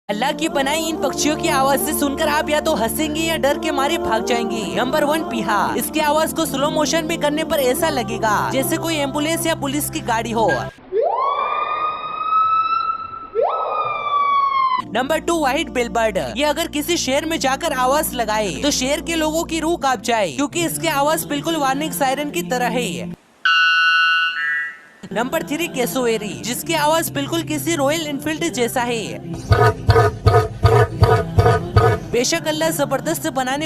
अल्लाह की बनाई इन पक्षियों की आवाज से सुनकर आप या तो हंसेंगे या डर के मारे भाग जाएंगे। नंबर 1, पीहा। इसकी आवाज को स्लो मोशन में करने पर ऐसा लगेगा जैसे कोई एम्बुलेंस या पुलिस की गाड़ी हो। Number 2, white billboard. ये अगर किसी शेर में जाकर आवाज लगाए तो शेर के लोगों की रूह कांप जाए, क्योंकि इसकी आवाज बिल्कुल वार्निंग सायरन की तरह है। नंबर 3, कैसोवेरी, जिसकी आवाज बिल्कुल किसी रॉयल एनफील्ड जैसा है। बेशक अल्लाह जबरदस्त बनाने